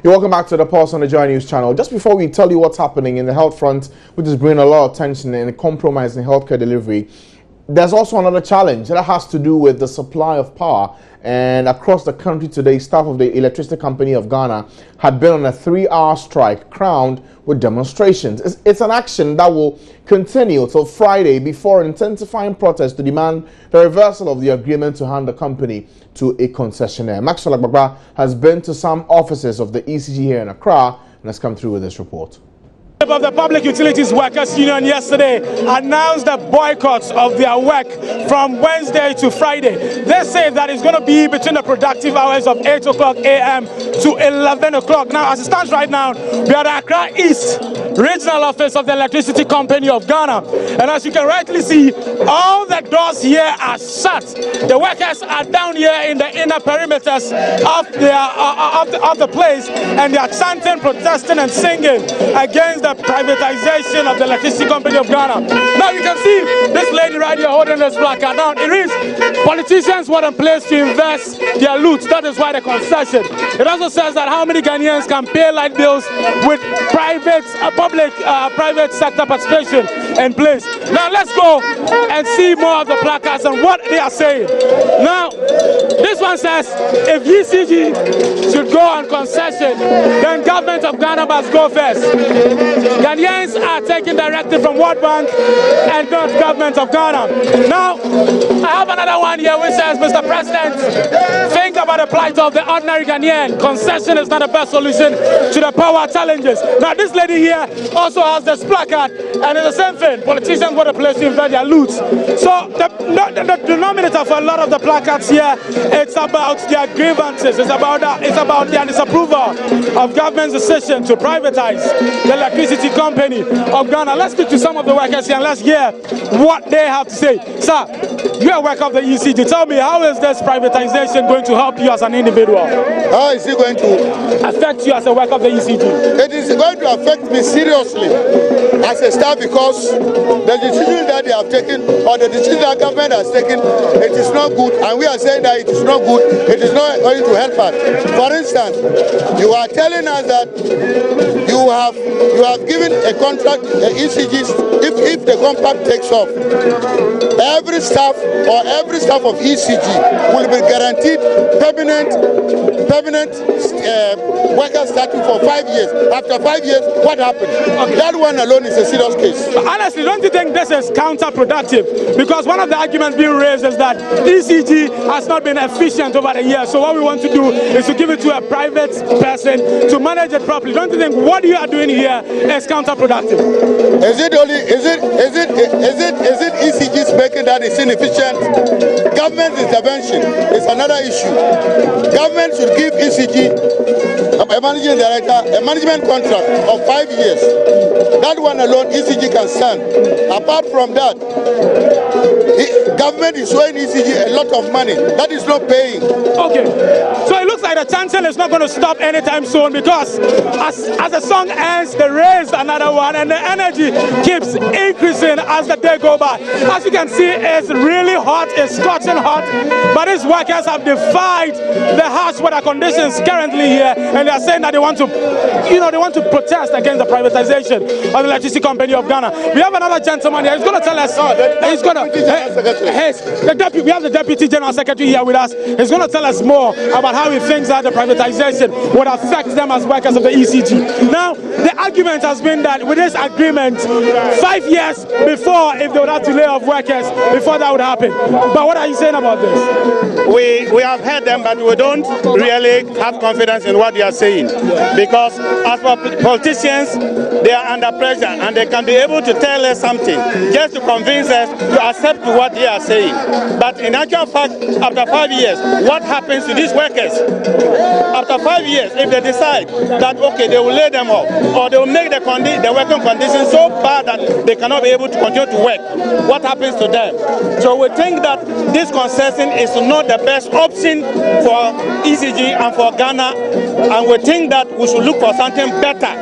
You're welcome back to the Pulse on the Joy News channel. Just before we tell you what's happening in the health front, which is bringing a lot of attention and compromising healthcare delivery, there's also another challenge that has to do with the supply of power. And across the country today, staff of the Electricity Company of Ghana had been on a 3-hour strike, crowned with demonstrations. It's an action that will continue till Friday before intensifying protests to demand the reversal of the agreement to hand the company to a concessionaire. Maxwell Agbagba has been to some offices of the ECG here in Accra and has come through with this report. Of the Public Utilities Workers Union yesterday announced the boycotts of their work from Wednesday to Friday. They say that it's going to be between the productive hours of 8 o'clock a.m. to 11 o'clock. Now, as it stands right now, we are at Accra East Regional Office of the Electricity Company of Ghana. And as you can rightly see, all the doors here are shut. The workers are down here in the inner perimeters of the place, and they are chanting, protesting, and singing against the privatization of the Electricity Company of Ghana. Now you can see this lady right here holding this placard. Now it reads, politicians want a place to invest their loot. That is why the concession. It also says that how many Ghanaians can pay light bills with private sector participation in place. Now let's go and see more of the placards and what they are saying. Now this one says if ECG should go on concession, then government of Ghana must go first. Ghanaians are taking directive from World Bank and not government of Ghana. Now, I have another one here which says, Mr. President, think about the plight of the ordinary Ghanaian. Concession is not the best solution to the power challenges. Now, this lady here also has this placard, and it's the same thing. Politicians want a place to invest their loot. So, the denominator for a lot of the placards here, it's about their grievances. It's about their disapproval of government's decision to privatize the Electricity Company of Ghana. Let's speak to some of the workers here and let's hear what they have to say. Sir, you are a worker of the ECG. Tell me, how is this privatization going to help you as an individual? How is it going to affect you as a worker of the ECG? It is going to affect me seriously as a staff, because the decision that they have taken, or the decision that government has taken, it is not good, and we are saying that it is not good. It is not going to help us. For instance, you are telling us that you have given a contract, ECG, if the contract takes off, every staff of ECG will be guaranteed permanent worker status for 5 years. After 5 years, what happens? Okay. That one alone is a serious case. But honestly, don't you think this is counterproductive? Because one of the arguments being raised is that ECG has not been efficient over the years. So what we want to do is to give it to a private person to manage it properly. Don't you think what you are doing here is counterproductive? Is it ECG's making that is inefficient? Government intervention is another issue. Government should give ECG a managing director a management contract of 5 years. That one alone ECG can stand. Apart from that, government is showing ECG a lot of money that is not paying. Okay, so it looks like the chancellor is not going to stop anytime soon, because as the song ends, they raise another one, and the energy keeps increasing as the day goes by. As you can see, it's really hot, it's scorching hot, but these workers have defied the harsh weather conditions currently here, and they are saying that they want to protest against the privatization of the Electricity Company of Ghana. We have another gentleman here. He's going to tell us. We have the Deputy General Secretary here with us. He's going to tell us more about how he thinks that the privatization would affect them as workers of the ECG. Now, the argument has been that with this agreement, 5 years before, if they would have to lay off workers, before that would happen. But what are you saying about this? We have heard them, but we don't really have confidence in what they are saying. Because as for politicians, they are under pressure, and they can be able to tell us something just to convince us to accept what they are saying. But in actual fact, after 5 years, what happens to these workers? After 5 years, if they decide that, okay, they will lay them off, or they will make the working conditions so bad that they cannot be able to continue to work, what happens to them? So we think that this concession is not the best option for ECG and for Ghana and we think that we should look for something better,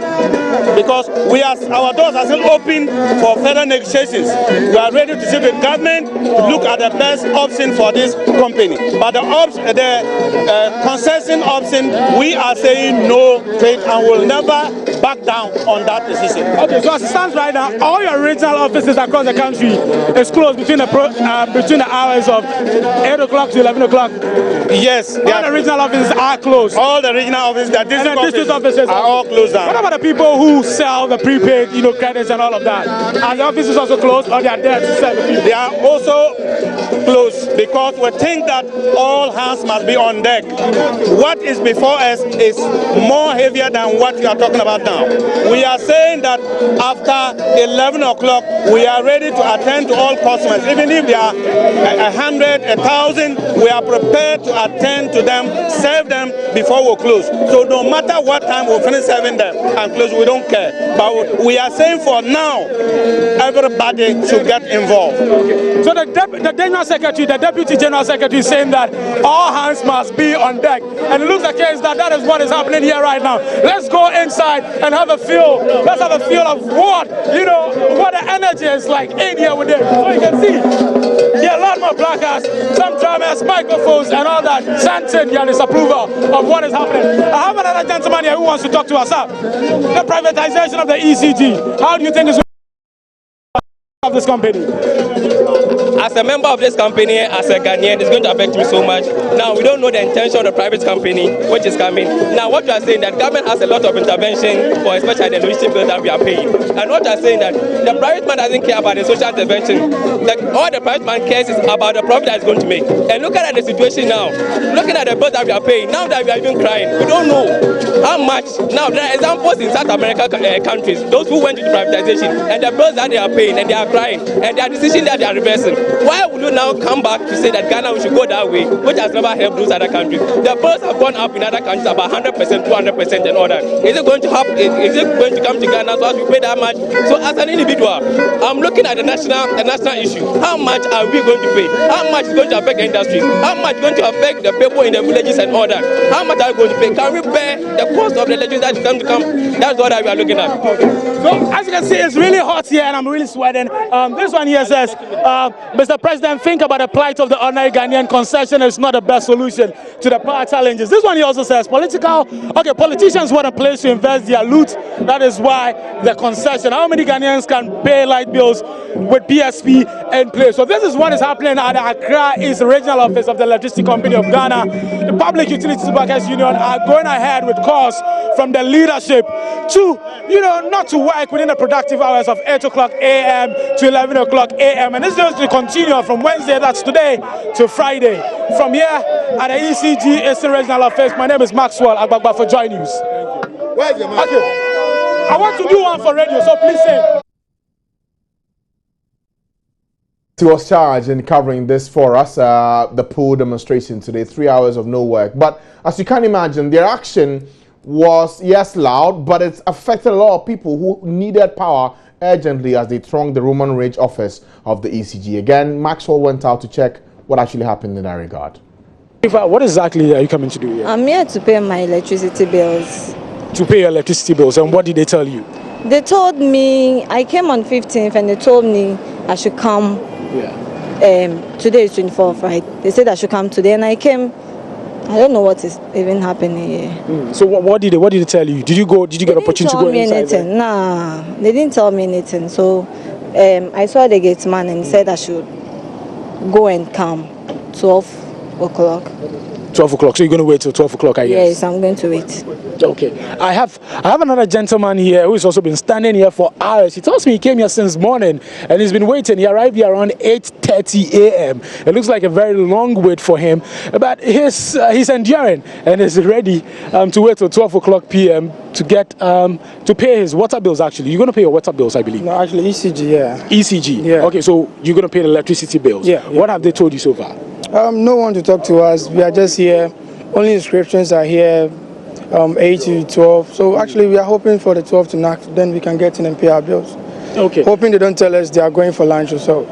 because our doors are still open for further negotiations. We are ready to sit with government to look at the best option for this company. But the concession option, we are saying no to it and will never back down on that decision. Okay, so as it stands right now, all your regional offices across the country is closed between the hours of 8 o'clock to 11 o'clock. Yes, all the regional offices are closed. All the regional offices, the district offices are all closed down. What about the people who sell the prepaid, credits and all of that? Are the offices also closed, or they are there to sell the people? They are also closed because we think that all hands must be on deck. What is before us is more heavier than what you are talking about now. We are saying that after 11 o'clock, we are ready to attend to all customers. Even if they are 100, 1,000, we are prepared to attend to them, serve them before we close. So no matter what time we finish serving them and close, we don't care. But we are saying for now, everybody should get involved. Okay. So the General Secretary, the Deputy General Secretary is saying that all hands must be on deck. And it looks like that is what is happening here right now. Let's go inside and have a feel. Let's have a feel of what the energy is like in here with it. So you can see, a lot more placards, some drummers, microphones, and all that, chanting their disapproval of what is happening. I have another gentleman here who wants to talk to us up. The privatization of the ECG. How do you think this of this company? As a member of this company, as a Ghanaian, it's going to affect me so much. Now, we don't know the intention of the private company, which is coming. Now, what you are saying that government has a lot of intervention for especially the logistic bills that we are paying. And what you are saying that the private man doesn't care about the social intervention. Like, all the private man cares is about the profit that it's going to make. And looking at the situation now, looking at the bills that we are paying, now that we are even crying, we don't know how much. Now, there are examples in South America countries, those who went into privatization, and the bills that they are paying, and they are crying, and their decisions that they are reversing. Why would you now come back to say that Ghana we should go that way, which has never helped those other countries? The bills have gone up in other countries about 100%, 200%, and all that. Is it going to happen? Is it going to come to Ghana so as we pay that much? So as an individual, I'm looking at the national issue. How much are we going to pay? How much is going to affect the industry? How much is going to affect the people in the villages and all that? How much are we going to pay? Can we bear the cost of the electricity that is going to come? That's what we are looking at. So as you can see, it's really hot here and I'm really sweating. This one here says, Mr. President, think about the plight of the ordinary Ghanaian. Concession is not the best solution to the power challenges. This one here also says, politicians want a place to invest their loot. That is why the concession. How many Ghanaians can pay light bills with PSP in place? So this is what is happening at the Accra East Regional Office of the Electricity Company of Ghana. The Public Utilities Workers Union are going ahead with calls from the leadership to, not to work within the productive hours of 8 o'clock a.m. to 11 o'clock a.m. And this is going to continue from Wednesday, that's today, to Friday. From here at the ECG Eastern Regional Office, my name is Maxwell Agbagba for Joy News. Where's the man? Okay. I want to do one for radio, so please say. He was charged in covering this for us, the pool demonstration today, 3 hours of no work. But as you can imagine, their action was, yes, loud, but it's affected a lot of people who needed power urgently as they thronged the Roman Ridge office of the ECG. Again, Maxwell went out to check what actually happened in that regard. What exactly are you coming to do here? I'm here to pay my electricity bills. To pay your electricity bills, and what did they tell you? They told me, I came on 15th and they told me I should come. Today is 24th, right? They said I should come today and I came. I don't know what is even happening here. So what did they tell you? Did you get opportunity to go inside? Nah, they didn't tell me anything. So I saw the gate man and he said I should go and come 12 o'clock. 12 o'clock. So you're going to wait till 12 o'clock, I guess? Yes, I'm going to wait. Okay. I have another gentleman here who has also been standing here for hours. He tells me he came here since morning and he's been waiting. He arrived here around 8:30 a.m. It looks like a very long wait for him, but he's enduring and is ready to wait till 12 o'clock p.m. to get to pay his water bills. Actually, you're going to pay your water bills, I believe. No, actually ECG, yeah. ECG. Yeah. Okay, so you're going to pay the electricity bills. Yeah. What have they told you so far? No one to talk to us. We are just here. Only inscriptions are here, 8 to 12. So actually, we are hoping for the 12 to knock. Then we can get in and pay our bills. Okay. Hoping they don't tell us they are going for lunch or so.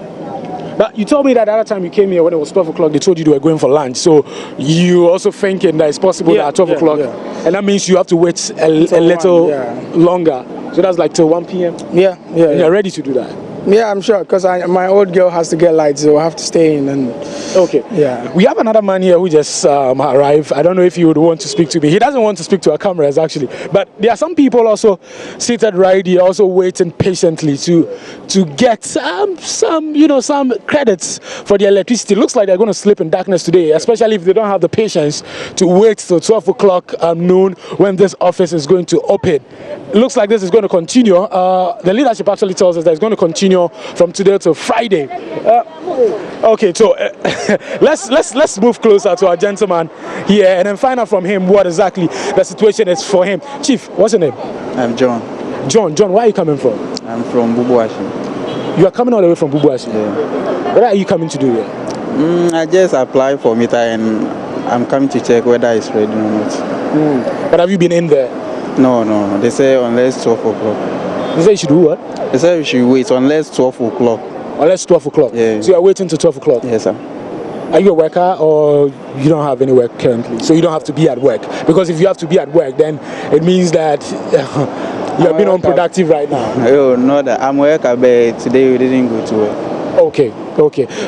But you told me that the other time you came here when it was 12 o'clock, they told you they were going for lunch. So you also thinking that it's possible that at 12 o'clock. Yeah. And that means you have to wait a little longer. So that's like till 1 p.m. Yeah. And you're ready to do that. Yeah, I'm sure, because my old girl has to get lights, so I have to stay in. And okay. Yeah. We have another man here who just arrived. I don't know if he would want to speak to me. He doesn't want to speak to our cameras, actually. But there are some people also seated right here, also waiting patiently to get some credits for the electricity. Looks like they're going to sleep in darkness today, especially if they don't have the patience to wait till 12 o'clock noon when this office is going to open. It looks like this is going to continue. The leadership actually tells us that it's going to continue from today to Friday. Okay, so let's move closer to our gentleman here and then find out from him what exactly the situation is for him. Chief, what's your name? I'm John. John, where are you coming from? I'm from Bubuashi. You are coming all the way from Bubuashi? Yeah. What are you coming to do here? I just applied for meter and I'm coming to check whether it's ready or not. But have you been in there? No. They say unless 12 o'clock. They say you should do what? They say we should wait unless 12 o'clock. Unless 12 o'clock? Yeah. So you are waiting till 12 o'clock? Yes, sir. Are you a worker or you don't have any work currently? So you don't have to be at work? Because if you have to be at work, then it means that you are being unproductive right now. Oh, no, I'm a worker, but today we didn't go to work. Okay.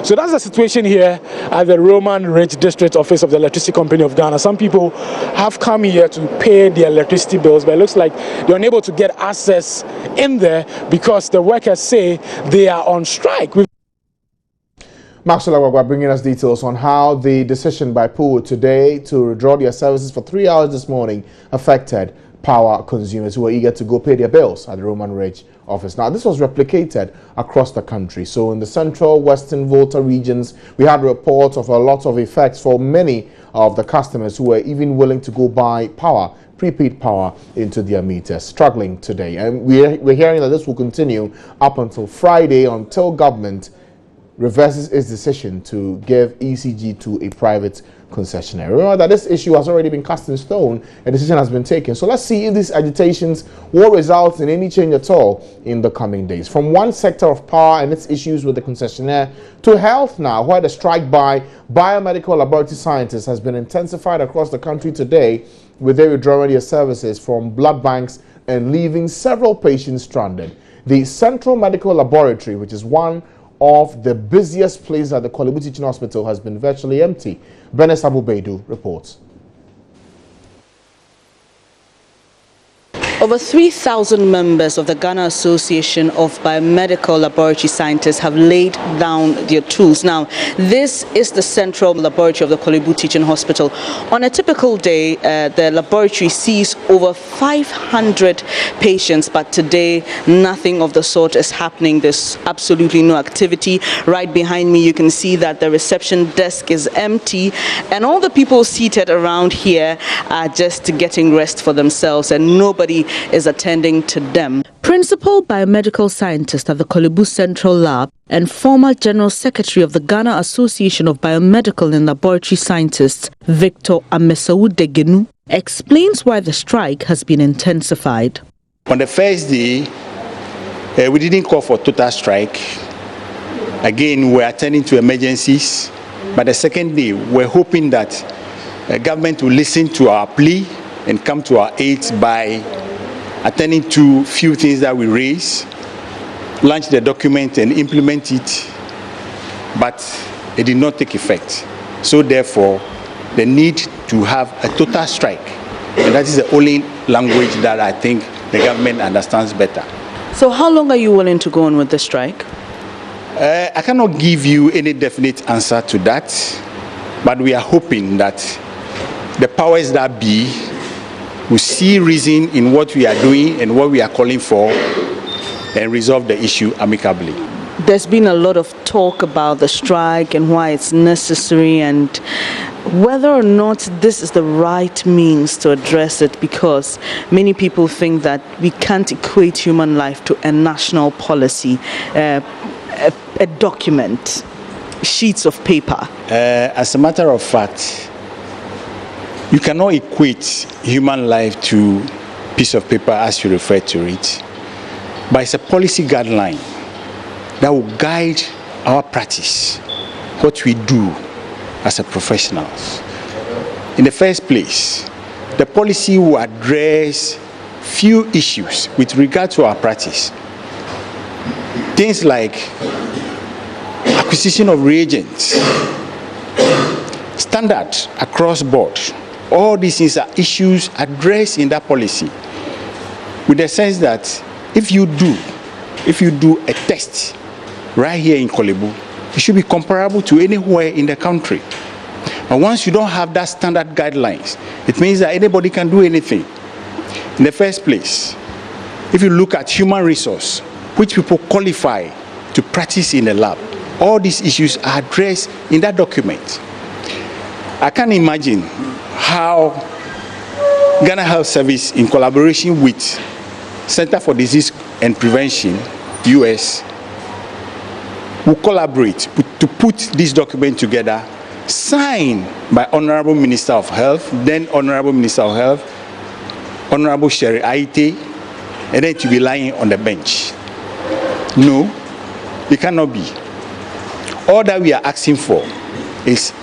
So that's the situation here at the Roman Ridge District Office of the Electricity Company of Ghana. Some people have come here to pay their electricity bills, but it looks like they're unable to get access in there because the workers say they are on strike. Maxwell Agwagwa bringing us details on how the decision by POO today to withdraw their services for 3 hours this morning affected power consumers who were eager to go pay their bills at the Roman Ridge office. Now, this was replicated across the country. So in the central, western Volta regions, we had reports of a lot of effects for many of the customers who were even willing to go buy prepaid power into their meters, struggling today. And we're hearing that this will continue up until Friday, until government reverses its decision to give ECG to a private concessionaire. Remember that this issue has already been cast in stone. A decision has been taken. So let's see if these agitations will result in any change at all in the coming days. From one sector of power and its issues with the concessionaire to health now, where the strike by biomedical laboratory scientists has been intensified across the country today, with their withdrawing their services from blood banks and leaving several patients stranded. The Central Medical Laboratory, which is one of the busiest places at the Korle Bu Teaching Hospital, has been virtually empty. Benes Abubeidu reports. Over 3,000 members of the Ghana Association of Biomedical Laboratory Scientists have laid down their tools. Now, this is the central laboratory of the Korle Bu Teaching Hospital. On a typical day, the laboratory sees over 500 patients, but today nothing of the sort is happening. There's absolutely no activity. Right behind me, you can see that the reception desk is empty, and all the people seated around here are just getting rest for themselves, and nobody is attending to them. Principal biomedical scientist at the Korle Bu Central Lab and former General Secretary of the Ghana Association of Biomedical and Laboratory Scientists, Victor Amesawu Degenu, explains why the strike has been intensified. On the first day, we didn't call for total strike. Again, we're attending to emergencies. But the second day, we're hoping that the government will listen to our plea and come to our aid by attending to few things that we raise, launch the document and implement it, but it did not take effect. So therefore, the need to have a total strike, and that is the only language that I think the government understands better. So how long are you willing to go on with the strike? I cannot give you any definite answer to that, but we are hoping that the powers that be will see reason in what we are doing and what we are calling for and resolve the issue amicably. There's been a lot of talk about the strike and why it's necessary and whether or not this is the right means to address it, because many people think that we can't equate human life to a national policy, a document, sheets of paper. As a matter of fact, you cannot equate human life to a piece of paper as you refer to it, but it's a policy guideline that will guide our practice, what we do as a professionals. In the first place, the policy will address few issues with regard to our practice. Things like acquisition of reagents, standards across board. All these things are issues addressed in that policy, with the sense that if you do a test right here in Korle Bu, it should be comparable to anywhere in the country. And once you don't have that standard guidelines, it means that anybody can do anything. In the first place, if you look at human resource, which people qualify to practice in the lab, all these issues are addressed in that document. I can't imagine how Ghana Health Service, in collaboration with Center for Disease and Prevention, US, will collaborate to put this document together, signed by Honorable Minister of Health, then Honorable Minister of Health, Honorable Sherry Aite, and then to be lying on the bench. No, it cannot be. All that we are asking for is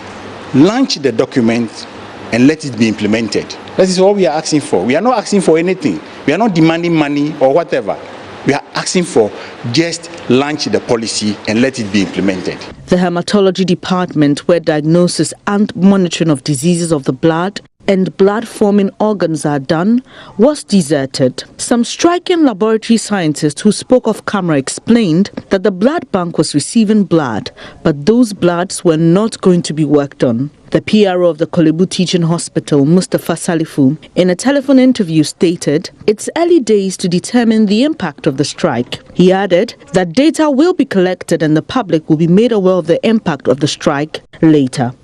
launch the document and let it be implemented. That is all we are asking for. We are not asking for anything. We are not demanding money or whatever. We are asking for just launch the policy and let it be implemented. The hematology department, where diagnosis and monitoring of diseases of the blood and blood-forming organs are done, was deserted. Some striking laboratory scientists who spoke off camera explained that the blood bank was receiving blood, but those bloods were not going to be worked on. The PRO of the Korle Bu Teaching Hospital, Mustafa Salifu, in a telephone interview stated it's early days to determine the impact of the strike. He added that data will be collected and the public will be made aware of the impact of the strike later.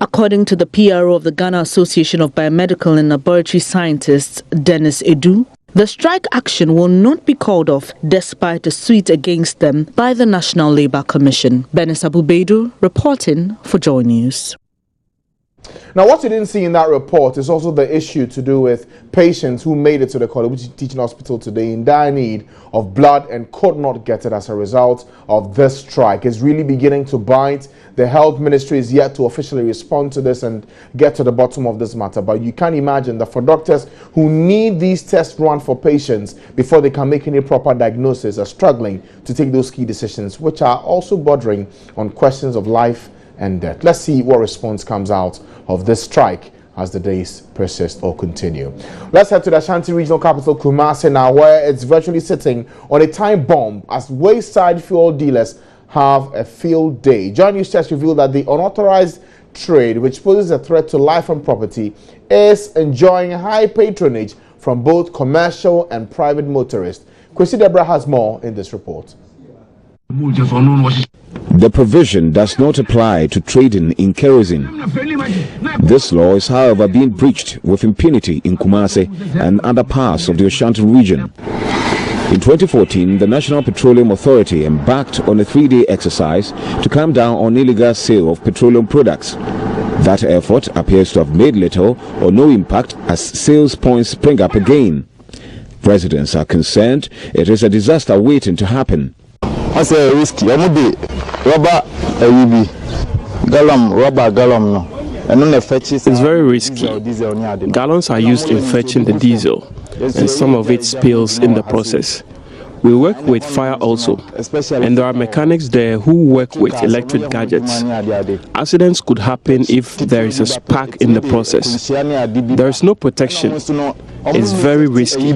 According to the PRO of the Ghana Association of Biomedical and Laboratory Scientists, Dennis Edu, the strike action will not be called off despite a suit against them by the National Labour Commission. Benis Abubedu reporting for Joy News. Now, what you didn't see in that report is also the issue to do with patients who made it to the Korle Bu Teaching Hospital today in dire need of blood and could not get it as a result of this strike. It's really beginning to bite. The health ministry is yet to officially respond to this and get to the bottom of this matter. But you can imagine that for doctors who need these tests run for patients before they can make any proper diagnosis are struggling to take those key decisions, which are also bordering on questions of life and death. Let's see what response comes out of this strike as the days persist or continue. Let's head to the Ashanti regional capital, Kumasi, now, where it's virtually sitting on a time bomb as wayside fuel dealers have a field day. Joy News just revealed that the unauthorized trade, which poses a threat to life and property, is enjoying high patronage from both commercial and private motorists. Kwesi Debra has more in this report. The provision does not apply to trading in kerosene. This law is, however, being breached with impunity in Kumasi and other parts of the Ashanti region. In 2014, the National Petroleum Authority embarked on a 3-day exercise to clamp down on illegal sale of petroleum products. That effort appears to have made little or no impact as sales points spring up again. Residents are concerned it is a disaster waiting to happen. It's very risky. Gallons are used in fetching the diesel, and some of it spills in the process. We work with fire also, and there are mechanics there who work with electric gadgets. Accidents could happen if there is a spark in the process. There is no protection. It's very risky.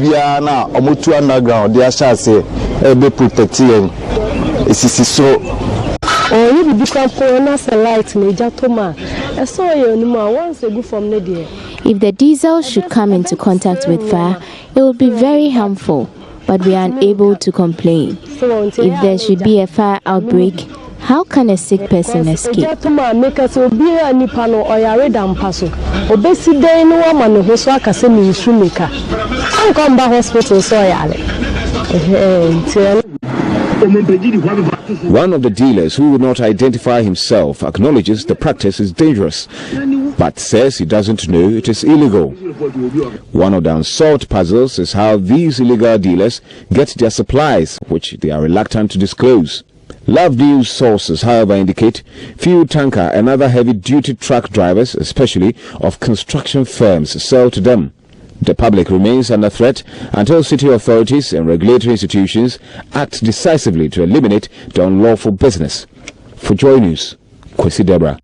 If the diesel should come into contact with fire, it will be very harmful, but we are unable to complain. If there should be a fire outbreak, how can a sick person escape? One of the dealers, who would not identify himself, acknowledges the practice is dangerous, but says he doesn't know it is illegal. One of the unsolved puzzles is how these illegal dealers get their supplies, which they are reluctant to disclose. Love News sources, however, indicate fuel tanker and other heavy-duty truck drivers, especially of construction firms, sell to them. The public remains under threat until city authorities and regulatory institutions act decisively to eliminate the unlawful business. For Joy News, Kwesi Debra.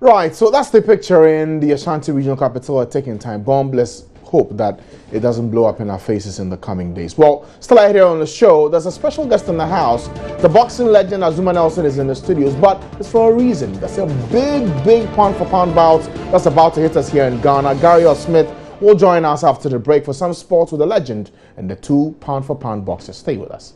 Right, so that's the picture in the Ashanti regional capital at taking time bomb. Let's hope that it doesn't blow up in our faces in the coming days. Well, still out here on the show, there's a special guest in the house. The boxing legend Azuma Nelson is in the studios, but it's for a reason. That's a big pound-for-pound bout that's about to hit us here in Ghana. Gary Smith will join us after the break for some sports with the legend and the 2 pound-for-pound boxers. Stay with us.